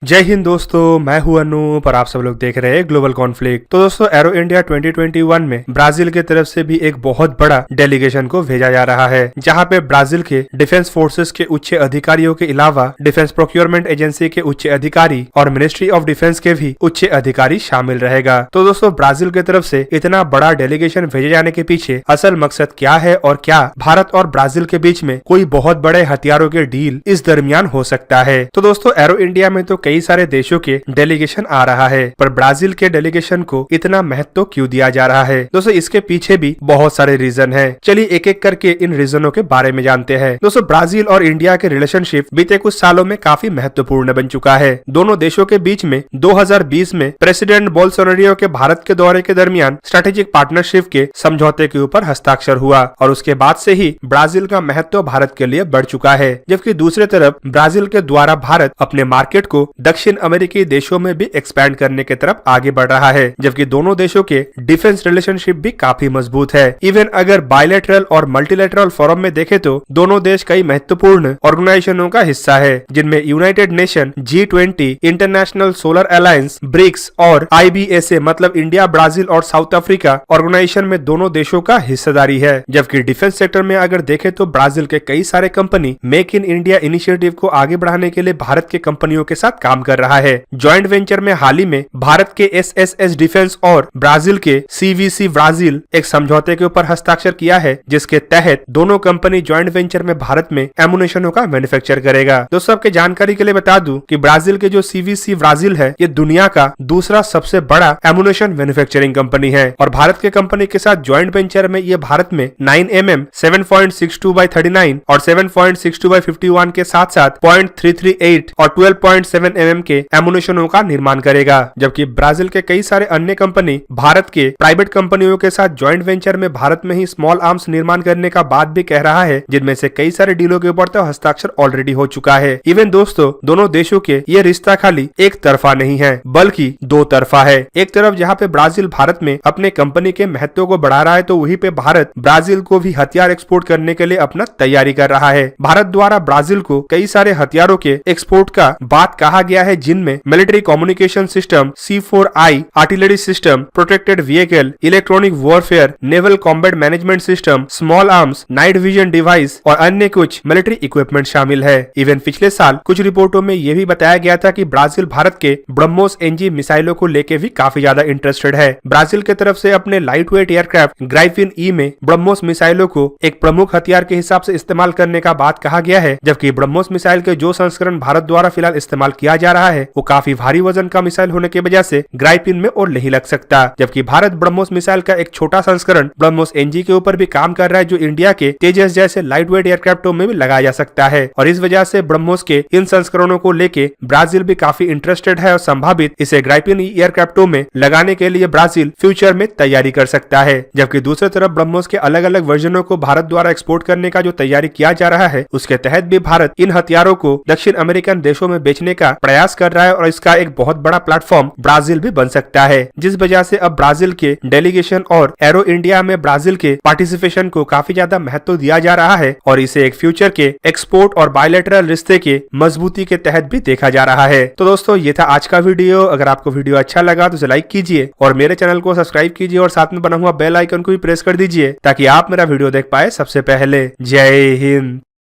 जय हिंद दोस्तों, मैं हूं अनूप और आप सब लोग देख रहे हैं ग्लोबल कॉन्फ्लिक्ट। तो दोस्तों एरो इंडिया 2021 में ब्राजील की तरफ से भी एक बहुत बड़ा डेलीगेशन को भेजा जा रहा है, जहां पे ब्राजील के डिफेंस फोर्सेस के उच्च अधिकारियों के अलावा डिफेंस प्रोक्योरमेंट एजेंसी के उच्च अधिकारी और मिनिस्ट्री ऑफ डिफेंस के भी उच्च अधिकारी शामिल रहेगा। तो दोस्तों ब्राजील की तरफ से इतना बड़ा डेलीगेशन भेजे जाने के पीछे असल मकसद क्या है और क्या भारत और ब्राजील के बीच में कोई बहुत बड़े हथियारों के डील इस दरमियान हो सकता है। तो दोस्तों एरो इंडिया में तो कई सारे देशों के डेलीगेशन आ रहा है, पर ब्राजील के डेलीगेशन को इतना महत्व क्यों दिया जा रहा है? दोस्तों इसके पीछे भी बहुत सारे रीजन हैं। चलिए एक एक करके इन रीजनों के बारे में जानते हैं। दोस्तों ब्राजील और इंडिया के रिलेशनशिप बीते कुछ सालों में काफी महत्वपूर्ण बन चुका है। दोनों देशों के बीच में 2020 में प्रेसिडेंट बोल्सोनारो के भारत के दौरे के दरमियान स्ट्रेटेजिक पार्टनरशिप के समझौते के ऊपर हस्ताक्षर हुआ और उसके बाद से ही ब्राजील का महत्व भारत के लिए बढ़ चुका है। जबकि दूसरी तरफ ब्राजील के द्वारा भारत अपने मार्केट को दक्षिण अमेरिकी देशों में भी एक्सपैंड करने की तरफ आगे बढ़ रहा है, जबकि दोनों देशों के डिफेंस रिलेशनशिप भी काफी मजबूत है। इवन अगर बायलैटरल और मल्टीलैटरल फोरम में देखें तो दोनों देश कई महत्वपूर्ण ऑर्गेनाइजेशनों का हिस्सा है, जिनमें United Nation, G20, International Solar Alliance, BRICS और IBSA मतलब इंडिया, ब्राजील और साउथ अफ्रीका ऑर्गेनाइजेशन में दोनों देशों का हिस्सेदारी है। जबकि डिफेंस सेक्टर में अगर देखें तो ब्राजील के कई सारे company make in India initiative को आगे बढ़ाने के लिए भारत के कंपनियों के साथ काम कर रहा है। जॉइंट वेंचर में हाल ही में भारत के SSS डिफेंस और ब्राजील के CVC ब्राजील एक समझौते के ऊपर हस्ताक्षर किया है, जिसके तहत दोनों कंपनी जॉइंट वेंचर में भारत में एमुनेशनों का मैन्युफैक्चर करेगा। दोस्तों आपके जानकारी के लिए बता दूं कि ब्राजील के जो CVC ब्राजील है, ये दुनिया का दूसरा सबसे बड़ा एमुनेशन मैन्युफैक्चरिंग कंपनी है और भारत के कंपनी के साथ जॉइंट वेंचर में ये भारत में 9mm 7.62x39 और 7.62x51 के साथ साथ 0.338 और 12.7mm के एमुनेशनों का निर्माण करेगा। जबकि ब्राजील के कई सारे अन्य कंपनी भारत के प्राइवेट कंपनियों के साथ जॉइंट वेंचर में भारत में ही स्मॉल आर्म्स निर्माण करने का बात भी कह रहा है, जिनमें से कई सारे डीलों के ऊपर तो हस्ताक्षर ऑलरेडी हो चुका है। इवन दोस्तों दोनों देशों के ये रिश्ता खाली एक तरफा नहीं है, बल्कि दो तरफा है। एक तरफ जहाँ पे ब्राजील भारत में अपने कंपनी के महत्व को बढ़ा रहा है, तो वहीं पे भारत ब्राजील को भी हथियार एक्सपोर्ट करने के लिए अपना तैयारी कर रहा है। भारत द्वारा ब्राजील को कई सारे हथियारों के एक्सपोर्ट का बात कहा गया है, जिनमें military communication system, C4I artillery system, protected vehicle, electronic warfare, naval combat management system, small arms, night vision device और अन्य कुछ मिलिट्री इक्विपमेंट शामिल है। इवन पिछले साल कुछ रिपोर्टों में यह भी बताया गया था कि ब्राजील भारत के ब्रह्मोस NG मिसाइलों को लेके भी काफी ज्यादा इंटरेस्टेड है। ब्राजील की तरफ से अपने लाइट वेट एयरक्राफ्ट ग्राइफिन E में ब्रह्मोस मिसाइलों को एक प्रमुख हथियार के हिसाब से इस्तेमाल करने का बात कहा गया है, जबकि ब्रह्मोस मिसाइल के जो संस्करण भारत द्वारा फिलहाल इस्तेमाल किया जा रहा है वो काफी भारी वजन का मिसाइल होने की वजह से ग्राइफिन में और नहीं लग सकता। जबकि भारत ब्रह्मोस मिसाइल का एक छोटा संस्करण ब्रह्मोस NG के ऊपर भी काम कर रहा है, जो इंडिया के तेजस जैसे लाइट वेट एयरक्राफ्टों में भी लगाया जा सकता है और इस वजह से ब्रह्मोस के इन संस्करणों को लेके ब्राजील भी काफी इंटरेस्टेड है और संभावित इसे ग्राइफिन एयरक्राफ्टों में लगाने के लिए ब्राजील फ्यूचर में तैयारी कर सकता है। जबकि दूसरी तरफ ब्रह्मोस के अलग अलग वर्जनों को भारत द्वारा एक्सपोर्ट करने का जो तैयारी किया जा रहा है, उसके तहत भी भारत इन हथियारों को दक्षिण अमेरिकन देशों में बेचने का प्रयास कर रहा है और इसका एक बहुत बड़ा प्लेटफॉर्म ब्राजील भी बन सकता है, जिस वजह से अब ब्राजील के डेलीगेशन और एरो इंडिया में ब्राजील के पार्टिसिपेशन को काफी ज्यादा महत्व दिया जा रहा है और इसे एक फ्यूचर के एक्सपोर्ट और बायलैटरल रिश्ते के मजबूती के तहत भी देखा जा रहा है। तो दोस्तों ये था आज का वीडियो। अगर आपको वीडियो अच्छा लगा तो उसे लाइक कीजिए और मेरे चैनल को सब्सक्राइब कीजिए और साथ में बना हुआ बेल आइकन को भी प्रेस कर दीजिए ताकि आप मेरा वीडियो देख पाए सबसे पहले। जय हिंद।